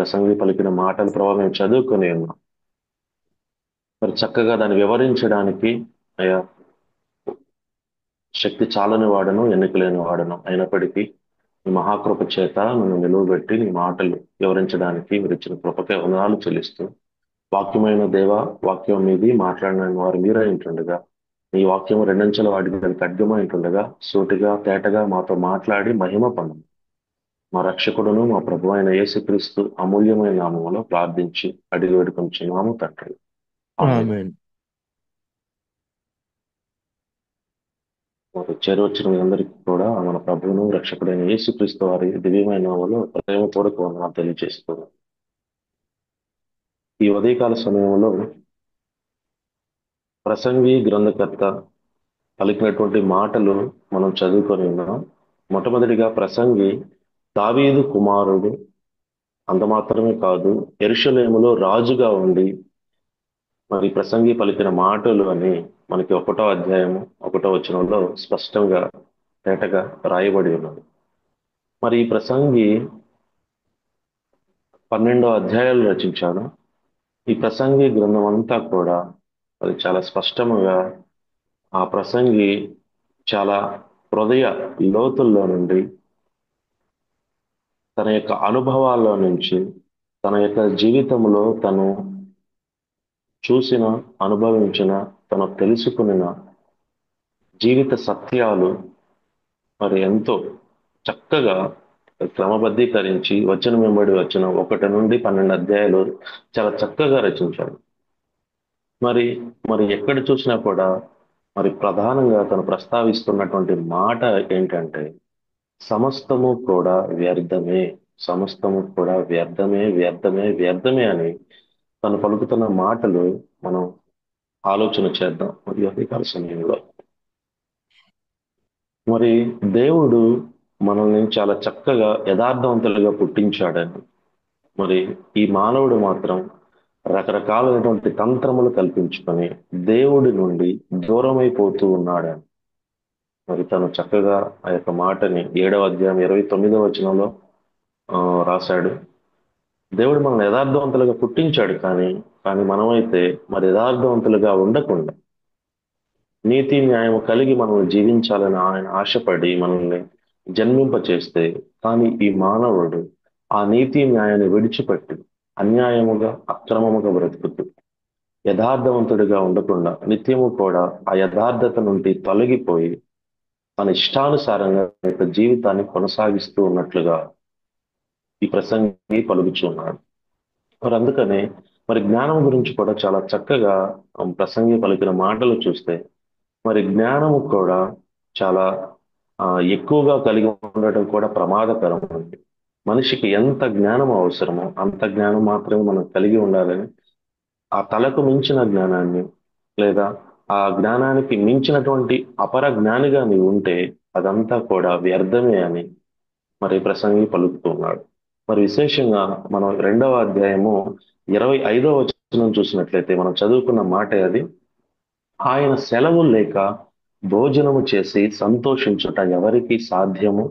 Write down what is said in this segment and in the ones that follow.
ప్రసంగి పలికిన మాటలు ప్రభావ మేము చదువుకొని ఉన్నాం. మరి చక్కగా దాన్ని వివరించడానికి అయ్యా శక్తి చాలని వాడను, ఎన్నిక లేని వాడను అయినప్పటికీ నీ మహాకృప చేత నన్ను నిలువబెట్టి నీ మాటలు వివరించడానికి మీరు ఇచ్చిన కృపకే వందనాలు చెల్లిస్తూ వాక్యమైన దేవ, వాక్యం మీది మాట్లాడిన వారు మీరై ఉంటుండగా నీ వాక్యం రెండంచెల వాటికి ఖడ్గమై ఉంటుండగా సూటిగా తేటగా మాతో మాట్లాడి మహిమ పొందు మా రక్షకుడును మా ప్రభు అయిన యేసుక్రీస్తు అమూల్యమైన నామములో ప్రార్థించి అడిగి వేడుకొంచున్నాము తండ్రి. ఆమేన్. ఆమెన్. మాకు చేరవచ్చిన మీ అందరికీ కూడా మన ప్రభువును రక్షకుడైన యేసుక్రీస్తు వారి దివ్యమైన నామములో ప్రేమపూర్వక వందనాలు తెలియజేస్తున్నాం. ఈ ఉదయకాల సమయంలో ప్రసంగి గ్రంథకర్త పలికినటువంటి మాటలు మనం చదువుకొని ఉన్నాం. మొట్టమొదటిగా ప్రసంగి దావీదు కుమారుడు, అంత మాత్రమే కాదు యెరూషలేములో రాజుగా ఉండి మరి ప్రసంగి పలికిన మాటలు అని మనకి 1వ అధ్యాయము 1వ వచనంలో స్పష్టంగా తేటగా రాయబడి ఉన్నది. మరి ఈ ప్రసంగి 12 అధ్యాయాలు రచించాడు. ఈ ప్రసంగి గ్రంథం అంతా కూడా అది చాలా స్పష్టంగా ఆ ప్రసంగి చాలా హృదయ లోతుల్లో నుండి తన యొక్క అనుభవాల్లో నుంచి తన యొక్క జీవితంలో తను చూసిన, అనుభవించిన, తను తెలుసుకున్న జీవిత సత్యాలు మరి ఎంతో చక్కగా క్రమబద్ధీకరించి వచనం వెంబడి వచనం 1 నుండి 12 అధ్యాయాలు చాలా చక్కగా రచించాడు. మరి మరి ఎక్కడ చూసినా కూడా మరి ప్రధానంగా తను ప్రస్తావిస్తున్నటువంటి మాట ఏంటంటే సమస్తము కూడా వ్యర్థమే, సమస్తము కూడా వ్యర్థమే, వ్యర్థమే, వ్యర్థమే అని తను పలుకుతున్న మాటలు మనం ఆలోచన చేద్దాం మరి అధికార సమయంలో. మరి దేవుడు మనల్ని చాలా చక్కగా యథార్థవంతులుగా పుట్టించాడని, మరి ఈ మానవుడు మాత్రం రకరకాలైనటువంటి తంత్రములు కల్పించుకొని దేవుడి నుండి దూరమైపోతూ ఉన్నాడని మరి తను చక్కగా ఆ యొక్క మాటని 7వ అధ్యాయం 29వ వచనంలో ఆ, రాశాడు. దేవుడు మనల్ని యథార్థవంతులుగా పుట్టించాడు కానీ మనమైతే మరి యథార్థవంతులుగా ఉండకుండా నీతి న్యాయం కలిగి మనల్ని జీవించాలని ఆయన ఆశపడి మనల్ని జన్మింప చేస్తే కానీ ఈ మానవుడు ఆ నీతి న్యాయాన్ని విడిచిపెట్టి అన్యాయముగా అక్రమముగా బ్రతుకుతూ యథార్థవంతుడిగా ఉండకుండా నిత్యము కూడా ఆ యథార్థత నుండి తొలగిపోయి తన ఇష్టానుసారంగా తన యొక్క జీవితాన్ని కొనసాగిస్తూ ఉన్నట్లుగా ఈ ప్రసంగి పలుకుచున్నాడు. మరి అందుకనే మరి జ్ఞానం గురించి కూడా చాలా చక్కగా ప్రసంగి పలికిన మాటలు చూస్తే మరి జ్ఞానము కూడా చాలా ఆ, ఎక్కువగా కలిగి ఉండటం కూడా ప్రమాదకరం అండి. మనిషికి ఎంత జ్ఞానం అవసరమో అంత జ్ఞానం మాత్రమే మనం కలిగి ఉండాలని, ఆ తలకు మించిన జ్ఞానాన్ని లేదా ఆ జ్ఞానానికి మించినటువంటి అపర జ్ఞానిగా నీవు ఉంటే అదంతా కూడా వ్యర్థమే అని మరి ప్రసంగి పలుకుతున్నాడు. మరి విశేషంగా మనం 2వ అధ్యాయము 25వ వచనం చూసినట్లయితే మనం చదువుకున్న మాట అది, ఆయన సెలవు లేక భోజనము చేసి సంతోషించుట ఎవరికి సాధ్యము?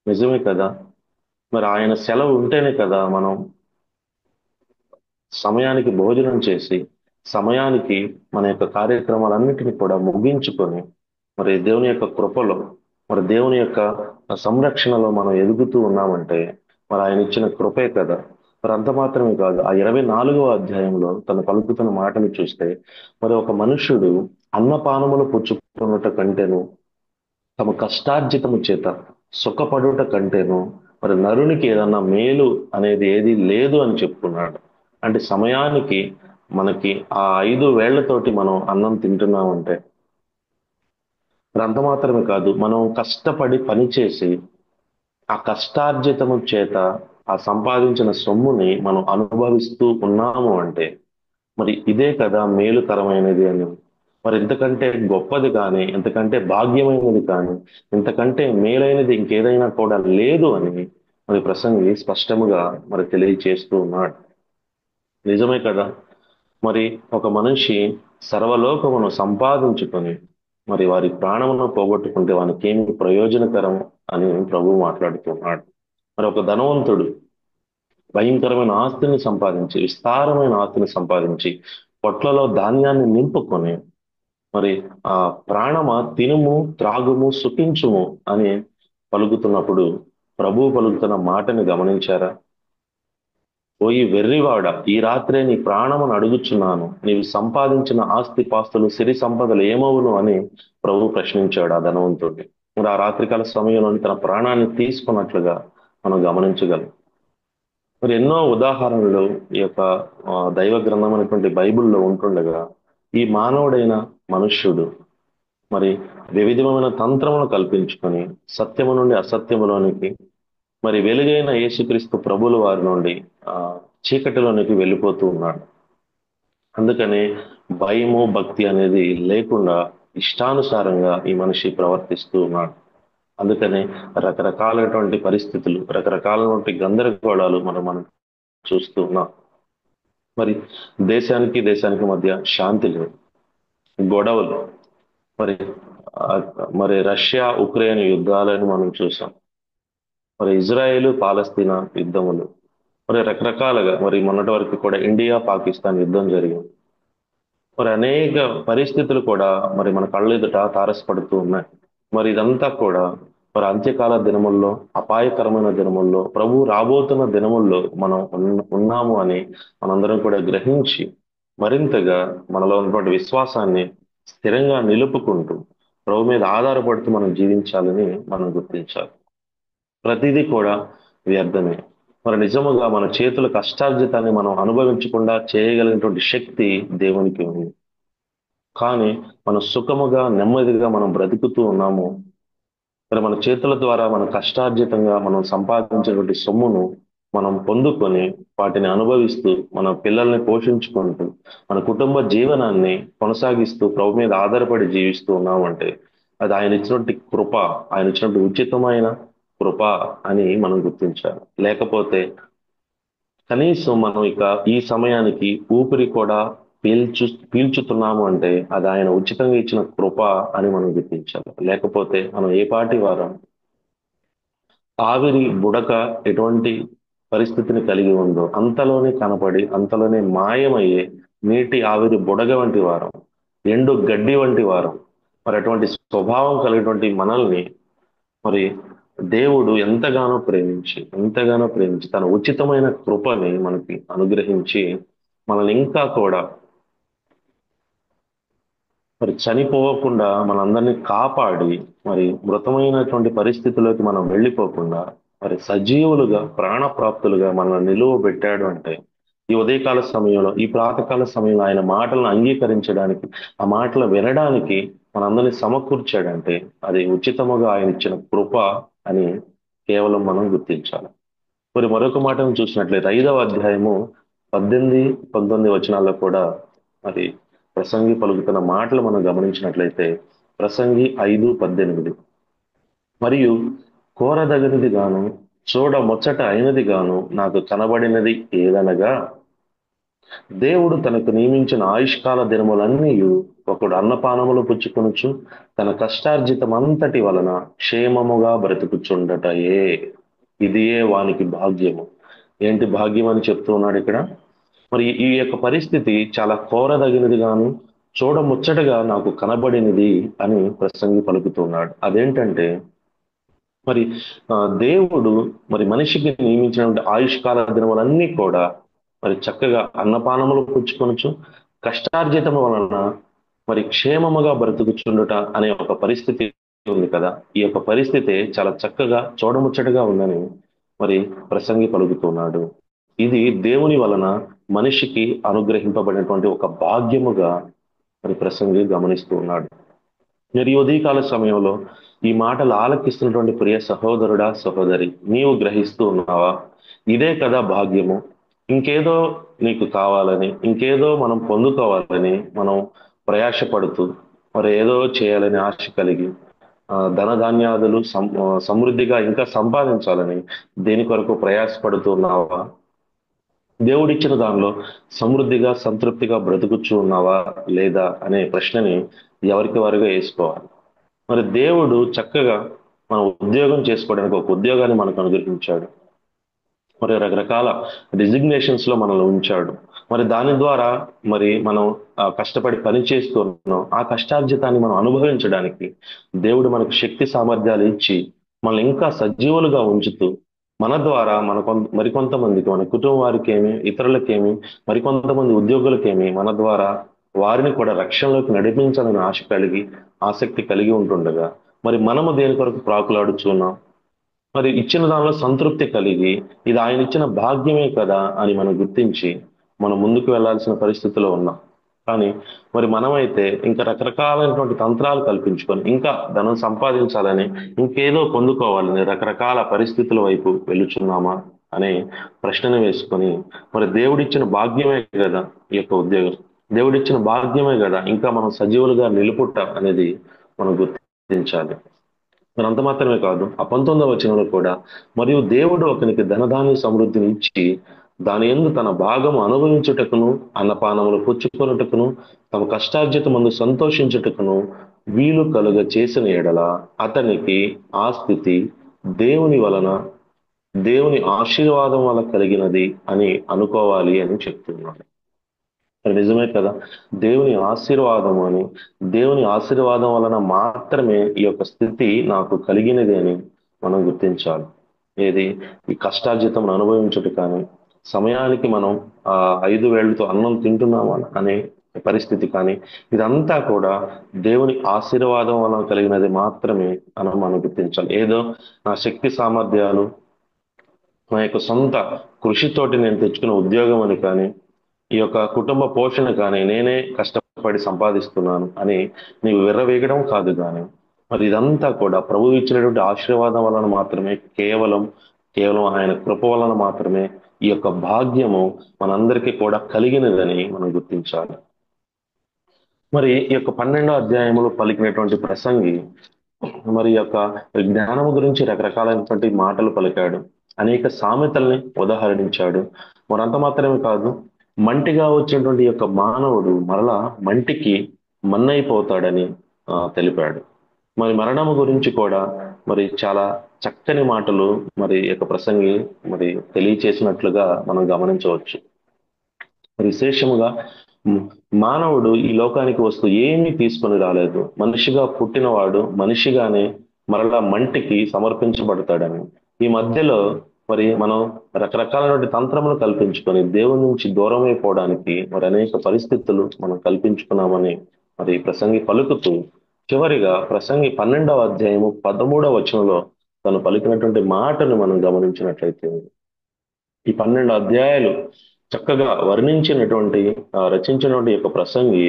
నిజమే కదా. మరి ఆయన సెలవు ఉంటేనే కదా మనం సమయానికి భోజనం చేసి సమయానికి మన యొక్క కార్యక్రమాలన్నిటిని కూడా ముగించుకొని మరి దేవుని యొక్క కృపలో మరి దేవుని యొక్క సంరక్షణలో మనం ఎదుగుతూ ఉన్నామంటే మరి ఆయన ఇచ్చిన కృపే కదా. మరి అంత మాత్రమే కాదు, ఆ 24వ అధ్యాయంలో తను పలుకుతున్న మాటను చూస్తే మరి ఒక మనుష్యుడు అన్నపానములు పుచ్చుకున్నట కంటేను తమ కష్టార్జితము చేత సుఖపడుట కంటేను మరి నరునికి ఏదన్నా మేలు అనేది ఏది లేదు అని చెప్పుకున్నాడు. అంటే సమయానికి మనకి ఆ 5 వేళ్లతోటి మనం అన్నం తింటున్నామంటే మరి అంత మాత్రమే కాదు, మనం కష్టపడి పనిచేసి ఆ కష్టార్జితము చేత ఆ సంపాదించిన సొమ్ముని మనం అనుభవిస్తూ ఉన్నాము అంటే మరి ఇదే కదా మేలుకరమైనది అని. మరి ఇంతకంటే గొప్పది కానీ ఇంతకంటే భాగ్యమైనది కానీ ఇంతకంటే మేలైనది ఇంకేదైనా కూడా లేదు అని మరి ప్రసంగి స్పష్టముగా మరి తెలియచేస్తూ ఉన్నాడు. నిజమే కదా. మరి ఒక మనిషి సర్వలోకమును సంపాదించుకొని మరి వారి ప్రాణమును పోగొట్టుకుంటే వానికి ఏమి ప్రయోజనకరం అని ప్రభువు మాట్లాడుతున్నాడు. మరి ఒక ధనవంతుడు భయంకరమైన ఆస్తిని సంపాదించి, విస్తారమైన ఆస్తిని సంపాదించి, పొట్లలో ధాన్యాన్ని నింపుకొని, మరి ఆ ప్రాణమా తినుము, త్రాగుము, సుఖించుము అని పలుకుతున్నప్పుడు ప్రభువు పలుకుతున్న మాటని గమనించారా? ఓ ఈ వెర్రివాడ, ఈ రాత్రే నీ ప్రాణమును అడుగుచున్నాను, నీవు సంపాదించిన ఆస్తి పాస్తులు సిరి సంపదలు ఏమవును అని ప్రభు ప్రశ్నించాడు ఆ ధనవంతుడిని. మరి ఆ రాత్రికాల సమయంలోని తన ప్రాణాన్ని తీసుకున్నట్లుగా మనం గమనించగలం. మరి ఎన్నో ఉదాహరణలు ఈ యొక్క దైవ గ్రంథం అనేటువంటి బైబిల్లో ఉంటుండగా, ఈ మానవుడైన మనుష్యుడు మరి వివిధమైన తంత్రమును కల్పించుకొని సత్యము నుండి అసత్యములోనికి, మరి వెలుగైన యేసుక్రీస్తు ప్రభుల వారి నుండి ఆ చీకటిలోనికి వెళ్ళిపోతూ ఉన్నాడు. అందుకనే భయము భక్తి అనేది లేకుండా ఇష్టానుసారంగా ఈ మనిషి ప్రవర్తిస్తూ ఉన్నాడు. అందుకనే రకరకాలైనటువంటి పరిస్థితులు, రకరకాలైనటువంటి గందరగోళాలు మనం చూస్తూ ఉన్నాం. మరి దేశానికి దేశానికి మధ్య శాంతి లేదు, గొడవలు, మరి ఆ, మరి రష్యా ఉక్రెయిన్ యుద్ధాలను మనం చూసాం. మరి ఇజ్రాయేలు పాలస్తీనా యుద్ధములు, మరి రకరకాలుగా, మరి మొన్నటి వరకు కూడా ఇండియా పాకిస్తాన్ యుద్ధం జరిగింది. మరి అనేక పరిస్థితులు కూడా మరి మన కళ్ళెదుట తారసపడుతూ ఉన్నాయి. మరి ఇదంతా కూడా మరి అంత్యకాల దినముల్లో, అపాయకరమైన దినముల్లో, ప్రభు రాబోతున్న దినముల్లో మనం ఉన్నాము అని మనందరం కూడా గ్రహించి, మరింతగా మనలో ఉన్నటువంటి విశ్వాసాన్ని స్థిరంగా నిలుపుకుంటూ ప్రభు మీద ఆధారపడుతూ మనం జీవించాలని మనం గుర్తించాలి. ప్రతిదీ కూడా వ్యర్థమే. మరి నిజముగా మన చేతుల కష్టార్జితాన్ని మనం అనుభవించకుండా చేయగలిగినటువంటి శక్తి దేవునికి ఉంది. కానీ మనం సుఖముగా నెమ్మదిగా మనం బ్రతుకుతూ ఉన్నాము. మరి మన చేతుల ద్వారా మన కష్టార్జితంగా మనం సంపాదించినటువంటి సొమ్మును మనం పొందుకొని వాటిని అనుభవిస్తూ మన పిల్లల్ని పోషించుకుంటూ మన కుటుంబ జీవనాన్ని కొనసాగిస్తూ ప్రభు మీద ఆధారపడి జీవిస్తూ ఉన్నామంటే అది ఆయన ఇచ్చినటువంటి కృప, ఆయన ఇచ్చినటువంటి ఉచితమైన కృప అని మనం గుర్తించాలి. లేకపోతే కనీసం మనం ఇక ఈ సమయానికి ఊపిరి కూడా పీల్చుతున్నాము అంటే అది ఆయన ఉచితంగా ఇచ్చిన కృప అని మనం గుర్తించాలి. లేకపోతే మనం ఏ పాటి వారం ఆవిరి బుడక ఎటువంటి పరిస్థితిని కలిగి ఉందో అంతలోనే కనపడి అంతలోనే మాయమయ్యే నీటి ఆవిరి బుడగ వంటి వారం, ఎండు గడ్డి వంటి వారం. మరి అటువంటి స్వభావం కలిగినటువంటి మనల్ని మరి దేవుడు ఎంతగానో ప్రేమించి తన ఉచితమైన కృపని మనకి అనుగ్రహించి మనల్ని ఇంకా కూడా మరి చనిపోకుండా మనందరినీ కాపాడి మరి మృతమైనటువంటి పరిస్థితుల్లోకి మనం వెళ్ళిపోకుండా మరి సజీవులుగా ప్రాణప్రాప్తులుగా మనల్ని నిలువబెట్టాడు అంటే ఈ ఉదయకాల సమయంలో, ఈ ప్రాతకాల సమయంలో ఆయన మాటలను అంగీకరించడానికి, ఆ మాటలు వినడానికి మనందరినీ సమకూర్చాడంటే అది ఉచితముగా ఆయన ఇచ్చిన కృప అని కేవలం మనం గుర్తించాలి. మరి మరొక మాటను చూసినట్లయితే 5వ అధ్యాయము 18, 19 వచనాల్లో కూడా మరి ప్రసంగి పలుకుతున్న మాటలు మనం గమనించినట్లయితే ప్రసంగి 5:18 మరియు కోరదగినది గాను చూడ ముచ్చట అయినది గాను నాకు కనబడినది ఏదనగా దేవుడు తనకు నియమించిన ఆయుష్కాల దినములన్నీ ఒకడు అన్నపానములు పుచ్చుకొనుచు తన కష్టార్జితమంతటి వలన క్షేమముగా బ్రతుకుచుండటయే. ఇదియే వానికి భాగ్యము. ఏంటి భాగ్యం అని చెప్తూ ఉన్నాడు ఇక్కడ? మరి ఈ యొక్క పరిస్థితి చాలా కోరదగినది గాను చూడముచ్చటగా నాకు కనబడినది అని ప్రసంగి పలుకుతున్నాడు. అదేంటంటే మరి దేవుడు మరి మనిషికి నియమించినటువంటి ఆయుష్కాల దినములన్నీ కూడా మరి చక్కగా అన్నపానములు పుచ్చుకొనొచ్చు కష్టార్జితము వలన మరి క్షేమముగా బ్రతుకుచుండుట అనే ఒక పరిస్థితి ఉంది కదా. ఈ యొక్క పరిస్థితి చాలా చక్కగా చూడముచ్చటగా ఉందని మరి ప్రసంగి పలుకుతున్నాడు. ఇది దేవుని వలన మనిషికి అనుగ్రహింపబడినటువంటి ఒక భాగ్యముగా మరి ప్రసంగి గమనిస్తూ ఉన్నాడు. మరి ఈ ఉదయకాల సమయంలో ఈ మాటలు ఆలకిస్తున్నటువంటి ప్రియ సహోదరుడా సహోదరి, నీవు గ్రహిస్తూ ఉన్నావా? ఇదే కదా భాగ్యము. ఇంకేదో నీకు కావాలని, ఇంకేదో మనం పొందుకోవాలని మనం ప్రయాసపడుతూ మరి ఏదో చేయాలని ఆశ కలిగి ధనధాన్యాదులు సమృద్ధిగా ఇంకా సంపాదించాలని దేని కొరకు ప్రయాసపడుతూ ఉన్నావా? దేవుడిచ్చిన దానిలో సమృద్ధిగా సంతృప్తిగా బ్రతుకుచ్చు ఉన్నావా లేదా అనే ప్రశ్నని ఎవరికి వారుగా వేసుకోవాలి. మరి దేవుడు చక్కగా మనం ఉద్యోగం చేసుకోవడానికి ఒక ఉద్యోగాన్ని మనకు అనుగ్రహించాడు. మరి రకరకాల డిజిగ్నేషన్స్ లో మనల్ని ఉంచాడు. మరి దాని ద్వారా మరి మనం కష్టపడి పని చేస్తున్నాం. ఆ కష్టార్జితాన్ని మనం అనుభవించడానికి దేవుడు మనకు శక్తి సామర్థ్యాలు ఇచ్చి మనల్ని ఇంకా సజీవులుగా ఉంచుతూ మన ద్వారా మరికొంతమందికి, మన కుటుంబ వారికేమి, ఇతరులకేమి, మరికొంతమంది ఉద్యోగులకేమి మన ద్వారా వారిని కూడా రక్షణలోకి నడిపించాలని ఆసక్తి కలిగి ఉంటుండగా మరి మనము దేని కొరకు ప్రాకులాడుచున్నాం? మరి ఇచ్చిన దానిలో సంతృప్తి కలిగి ఇది ఆయన ఇచ్చిన భాగ్యమే కదా అని మనం గుర్తించి మనం ముందుకు వెళ్ళాల్సిన పరిస్థితిలో ఉన్నాం. కానీ మరి మనమైతే ఇంకా రకరకాలైనటువంటి తంత్రాలు కల్పించుకొని ఇంకా ధనం సంపాదించాలని, ఇంకేదో పొందుకోవాలని రకరకాల పరిస్థితుల వైపు వెళ్ళుచున్నామా అనే ప్రశ్నను వేసుకొని, మరి దేవుడిచ్చిన భాగ్యమే కదా ఈ యొక్క ఉద్యోగం, దేవుడిచ్చిన భాగ్యమే కదా ఇంకా మనం సజీవులుగా నిలుపుట అనేది మనం గుర్తించాలి. మరి అంత మాత్రమే కాదు, ఆ 19వ వచనంలో కూడా మరియు దేవుడు ఒకనికి ధనధాన్య సమృద్ధిని ఇచ్చి దాని యందు తన భాగము అనుభవించుటకును, అన్నపానములు పుచ్చుకొనుటకును, తమ కష్టార్జితమందు సంతోషించుటకును వీలు కలుగ చేసిన ఎడల అతనికి ఆ స్థితి దేవుని వలన, దేవుని ఆశీర్వాదం వల్ల కలిగినది అని అనుకోవాలి అని చెప్తున్నాడు. అది నిజమే కదా. దేవుని ఆశీర్వాదం అని, దేవుని ఆశీర్వాదం వలన మాత్రమే ఈ యొక్క స్థితి నాకు కలిగినది అని మనం గుర్తించాలి. ఏది? ఈ కష్టార్జితం అనుభవించుట కానీ, సమయానికి మనం ఆ 5 వేళ్లతో అన్నం తింటున్నామా అనే పరిస్థితి కానీ, ఇదంతా కూడా దేవుని ఆశీర్వాదం వలన కలిగినది మాత్రమే అని మనం గుర్తించాలి. ఏదో నా శక్తి సామర్థ్యాలు, నా యొక్క సొంత కృషితోటి నేను తెచ్చుకున్న ఉద్యోగం అని కానీ, ఈ యొక్క కుటుంబ పోషణ కానీ నేనే కష్టపడి సంపాదిస్తున్నాను అని నీవు విర్రవీగడం కాదు. కానీ మరి ఇదంతా కూడా ప్రభువు ఇచ్చినటువంటి ఆశీర్వాదం వలన మాత్రమే, కేవలం కేవలం ఆయన కృప వలన మాత్రమే ఈ యొక్క భాగ్యము మనందరికీ కూడా కలిగినదని మనం గుర్తించాలి. మరి ఈ యొక్క 12వ అధ్యాయంలో పలికినటువంటి ప్రసంగి మరి ఈ యొక్క జ్ఞానము గురించి రకరకాలైనటువంటి మాటలు పలికాడు. అనేక సామెతల్ని ఉదాహరణించాడు. మరి అంత మాత్రమే కాదు, మంటిగా వచ్చినటువంటి ఈ యొక్క మానవుడు మరలా మంటికి మన్నైపోతాడని తెలిపాడు. మరి మరణము గురించి కూడా మరి చాలా చక్కని మాటలు మరి ఈ యొక్క ప్రసంగి మరి తెలియచేసినట్లుగా మనం గమనించవచ్చు. విశేషముగా మ్, మానవుడు ఈ లోకానికి వస్తూ ఏమీ తీసుకొని రాలేదు. మనిషిగా పుట్టినవాడు మనిషిగానే మరలా మంటికి సమర్పించబడతాడని. ఈ మధ్యలో మరి మనం రకరకాలైన తంత్రములు కల్పించుకొని దేవుని నుంచి దూరం అయిపోవడానికి మరి అనేక పరిస్థితులు మనం కల్పించుకున్నామని మరి ప్రసంగి పలుకుతూ, చివరిగా ప్రసంగి 12వ అధ్యాయము 13వ వచనంలో తను పలికినటువంటి మాటను మనం గమనించినట్లయితే, ఈ 12 అధ్యాయాలు చక్కగా వర్ణించినటువంటి రచించినటువంటి యొక్క ప్రసంగి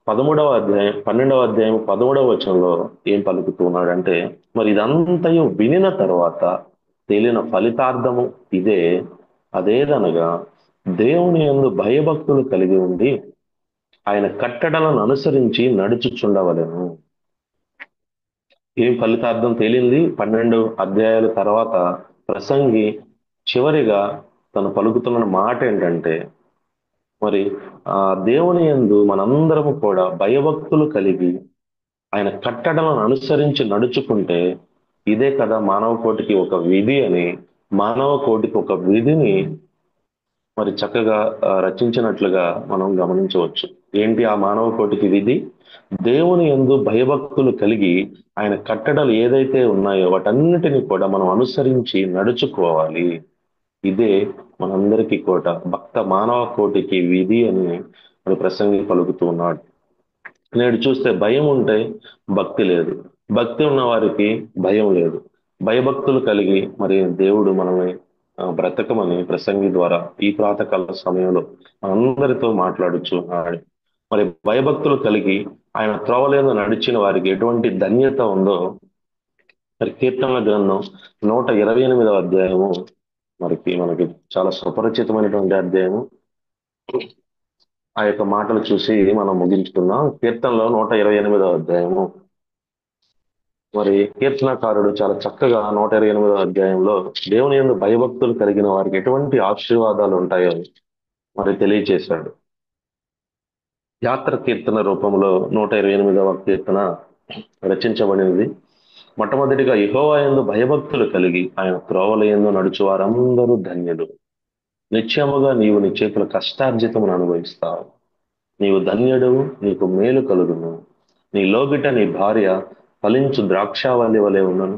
12వ అధ్యాయం 13వ వచనంలో ఏం పలుకుతున్నాడంటే, మరి ఇదంతయు వినిన తర్వాత తేలిన ఫలితార్థము ఇదే, అదేదనగా దేవుని యందు భయభక్తులు కలిగి ఉండి ఆయన కట్టడలను అనుసరించి నడుచుచుండవలెను. ఏం ఫలితార్థం తేలింది? 12 అధ్యాయాల తర్వాత ప్రసంగి చివరిగా తను పలుకుతున్న మాట ఏంటంటే, మరి ఆ దేవుని యందు మనందరము కూడా భయభక్తులు కలిగి ఆయన కట్టడలను అనుసరించి నడుచుకుంటే ఇదే కదా మానవ కోటికి ఒక విధి అని, మానవ కోటికి ఒక విధిని మరి చక్కగా రచించినట్లుగా మనం గమనించవచ్చు. ఏంటి ఆ మానవ కోటికి విధి? దేవుని యందు భయభక్తులు కలిగి ఆయన కట్టడలు ఏదైతే ఉన్నాయో వాటన్నిటిని కూడా మనం అనుసరించి నడుచుకోవాలి. ఇదే మనందరికీ కూడా భక్త మానవ కోటికి విధి అని మరి ప్రసంగి పలుకుతూ ఉన్నాడు. నేడు చూస్తే భయం ఉంటే భక్తి లేదు, భక్తి ఉన్న వారికి భయం లేదు. భయభక్తులు కలిగి మరి దేవుడు మనల్ని బ్రతకమని ప్రసంగి ద్వారా ఈ ప్రాతకాల సమయంలో మనందరితో మాట్లాడుచు ఉన్నాడు. మరి భయభక్తులు కలిగి ఆయన త్రోవలేదో నడిచిన వారికి ఎటువంటి ధన్యత ఉందో మరి కీర్తనల గ్రంథం 128వ అధ్యాయము మనకి చాలా సుపరిచితమైనటువంటి అధ్యాయము. ఆ యొక్క మాటలు చూసి మనం ముగించుకుందాం. కీర్తనలో 128వ అధ్యాయము. మరి కీర్తనకారుడు చాలా చక్కగా 128వ అధ్యాయంలో దేవుని యందు భయభక్తులు కలిగిన వారికి ఎటువంటి ఆశీర్వాదాలు ఉంటాయో మరి తెలియచేశాడు. యాత్ర కీర్తన రూపంలో 128వ కీర్తన రచించబడినది. మొట్టమొదటిగా యెహోవా యందు భయభక్తులు కలిగి ఆయన త్రోవల యందు నడుచు వారందరూ ధన్యులు. నిశ్చయముగా నీవు నీ చేతుల కష్టార్జితమును అనుభవిస్తావు. నీవు ధన్యుడవు, నీకు మేలు కలుగును. నీ లోగిట నీ భార్య ఫలించు ద్రాక్షావల్లి వలె ఉండును.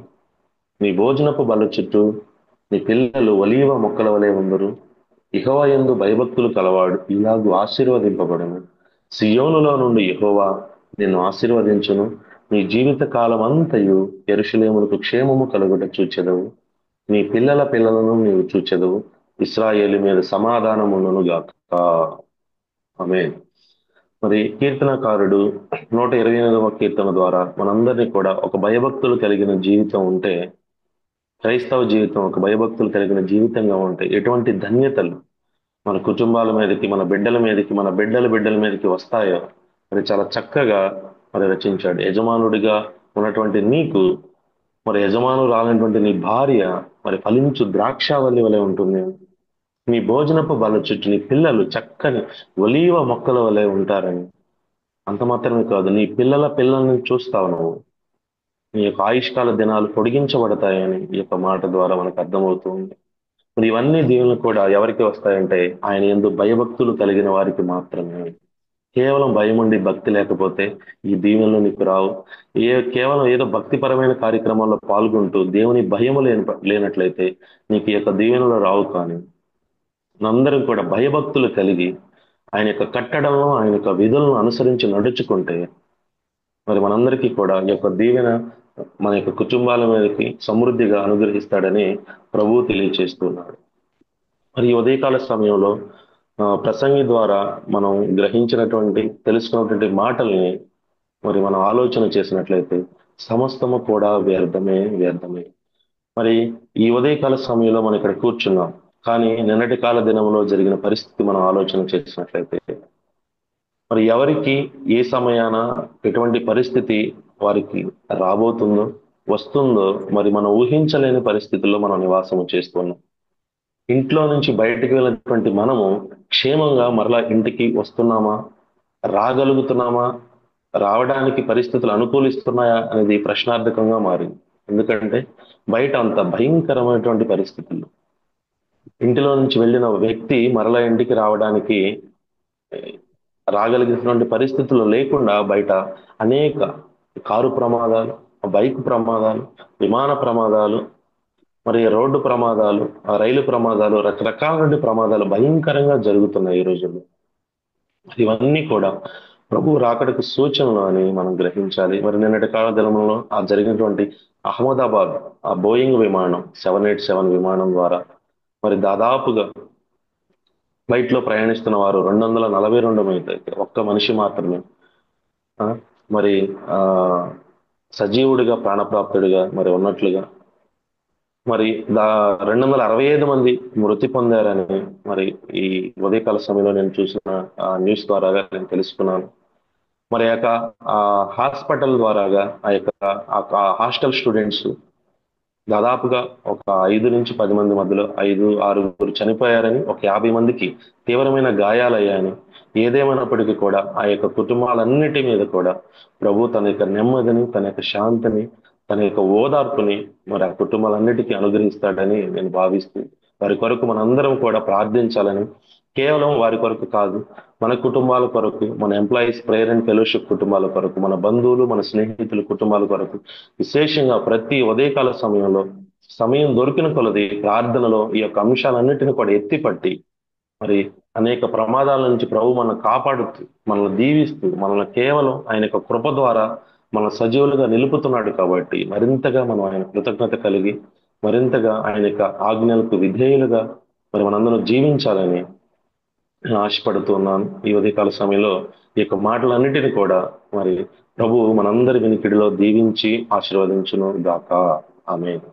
నీ భోజనపు బల్ల చుట్టూ నీ పిల్లలు ఒలీవ మొక్కల వలె ఉందురు. యెహోవా యందు భయభక్తులు కలవాడు ఇలాగు ఆశీర్వదింపబడును. సియోనులో నుండి యెహోవా నిన్ను ఆశీర్వదించును. నీ జీవిత కాలమంతయు యెరూషలేమునకు క్షేమము కలుగుట చూచెదవు. నీ పిల్లల పిల్లలను నీవు చూచెదవు. ఇశ్రాయేలు మీద సమాధానముండును గాక. ఆమేన్. మరి కీర్తనకారుడు 128వ కీర్తన ద్వారా మనందరినీ కూడా ఒక భయభక్తులు కలిగిన జీవితం ఉంటే, క్రైస్తవ జీవితం ఒక భయభక్తులు కలిగిన జీవితంగా ఉంటే ఎటువంటి ధన్యతలు మన కుటుంబాల మీదకి, మన బిడ్డల మీదకి, మన బిడ్డల బిడ్డల మీదకి వస్తాయో మరి చాలా చక్కగా మరి రచించాడు. యజమానుడిగా ఉన్నటువంటి నీకు మరి యజమానురాలైనటువంటి నీ భార్య మరి ఫలించు ద్రాక్షావల్లి వలె ఉంటుంది. నీ భోజనపు బల్ల చుట్టూ నీ పిల్లలు చక్కని ఒలీవ మొక్కల వలె ఉంటారని. అంత మాత్రమే కాదు, నీ పిల్లల పిల్లల్ని చూస్తావు నువ్వు. నీ యొక్క ఆయుష్కాల దినాలు పొడిగించబడతాయని ఈ యొక్క మాట ద్వారా మనకు అర్థమవుతుంది. మరి ఇవన్నీ దీవెనలు కూడా ఎవరికి వస్తాయంటే ఆయన యందు భయభక్తులు కలిగిన వారికి మాత్రమే. కేవలం భయం ఉండి భక్తి లేకపోతే ఈ దీవెనలు నీకు రావు. కేవలం ఏదో భక్తిపరమైన కార్యక్రమాల్లో పాల్గొంటూ దేవుని భయము లేనట్లయితే నీకు ఈ యొక్క దీవెనలు రావు. కానీ మనందరం కూడా భయభక్తులు కలిగి ఆయన యొక్క కట్టడలను, ఆయన యొక్క విధులను అనుసరించి నడుచుకుంటే మరి మనందరికీ కూడా ఈ యొక్క దీవెన మన యొక్క కుటుంబాల మీదకి సమృద్ధిగా అనుగ్రహిస్తాడని ప్రభువు తెలియచేస్తున్నాడు. మరి ఈ ఉదయకాల సమయంలో ప్రసంగి ద్వారా మనం గ్రహించినటువంటి, తెలుసుకున్నటువంటి మాటల్ని మరి మనం ఆలోచన చేసినట్లయితే సమస్తము కూడా వ్యర్థమే వ్యర్థమే. మరి ఈ ఉదయకాల సమయంలో మనం ఇక్కడ కూర్చున్నాం, కానీ నిన్నటి కాల దినంలో జరిగిన పరిస్థితి మనం ఆలోచన చేసినట్లయితే మరి ఎవరికి ఏ సమయాన ఎటువంటి పరిస్థితి వారికి రాబోతుందో, వస్తుందో మరి మనం ఊహించలేని పరిస్థితుల్లో మనం నివాసము చేస్తున్నాం. ఇంట్లో నుంచి బయటికి వెళ్ళినటువంటి మనము క్షేమంగా మరలా ఇంటికి వస్తున్నామా, రాగలుగుతున్నామా, రావడానికి పరిస్థితులు అనుకూలిస్తున్నాయా అనేది ప్రశ్నార్థకంగా మారింది. ఎందుకంటే బయట అంత భయంకరమైనటువంటి పరిస్థితులు. ఇంటిలో నుంచి వెళ్ళిన వ్యక్తి మరలా ఇంటికి రావడానికి రాగలిగినటువంటి పరిస్థితులు లేకుండా బయట అనేక కారు ప్రమాదాలు, బైక్ ప్రమాదాలు, విమాన ప్రమాదాలు, మరి రోడ్డు ప్రమాదాలు, రైలు ప్రమాదాలు, రకరకాల ప్రమాదాలు భయంకరంగా జరుగుతున్నాయి ఈ రోజుల్లో. ఇవన్నీ కూడా ప్రభు రాకడకు సూచనలు అని మనం గ్రహించాలి. మరి నిన్నటి కాల దినంలో ఆ జరిగినటువంటి అహ్మదాబాద్ ఆ బోయింగ్ విమానం 787 విమానం ద్వారా మరి దాదాపుగా ఫ్లైట్ లో ప్రయాణిస్తున్న వారు 242 మంది అయితే ఒక్క మనిషి మాత్రమే ఆ, మరి ఆ సజీవుడిగా ప్రాణప్రాప్తుడిగా మరి ఉన్నట్లుగా మరి 265 మంది మృతి పొందారని మరి ఈ ఉదయకాల సమయంలో నేను చూసిన న్యూస్ ద్వారాగా నేను తెలుసుకున్నాను. మరి ఆ యొక్క ఆ హాస్పిటల్ ద్వారాగా ఆ హాస్టల్ స్టూడెంట్స్ దాదాపుగా ఒక 5 నుంచి 10 మంది మధ్యలో 5, 6 చనిపోయారని, ఒక 50 మందికి తీవ్రమైన గాయాలయ్యాయని. ఏదేమైనప్పటికీ కూడా ఆ యొక్క కుటుంబాలన్నిటి మీద కూడా ప్రభు తన యొక్క నెమ్మదిని, తన యొక్క శాంతిని, తన యొక్క ఓదార్పుని మరి ఆ కుటుంబాలన్నిటికీ అనుగ్రహిస్తాడని నేను భావిస్తూ వారి కొరకు మనందరం కూడా ప్రార్థించాలని, కేవలం వారి కొరకు కాదు, మన కుటుంబాల కొరకు, మన ఎంప్లాయీస్ ప్రేయర్ అండ్ ఫెలోషిప్ కుటుంబాల కొరకు, మన బంధువులు, మన స్నేహితుల కుటుంబాల కొరకు విశేషంగా ప్రతి ఉదయకాల సమయంలో సమయం దొరికిన కొలది ప్రార్థనలో ఈ యొక్క అంశాలన్నిటిని కూడా ఎత్తిపట్టి మరి అనేక ప్రమాదాల నుంచి ప్రభు మనల్ని కాపాడుతూ, మనల్ని దీవిస్తూ, మనల్ని కేవలం ఆయన యొక్క కృప ద్వారా మన సజీవులుగా నిలుపుతున్నాడు. కాబట్టి మరింతగా మనం ఆయన కృతజ్ఞత కలిగి మరింతగా ఆయన యొక్క ఆజ్ఞలకు విధేయులుగా మరి మనందరం జీవించాలని నేను ఆశపడుతూ ఉన్నాను. ఈ ఉదయకాల సమయంలో ఈ యొక్క మాటలన్నిటిని కూడా మరి ప్రభు మనందరి వినికిడిలో దీవించి ఆశీర్వదించును గాక. ఆమేన్.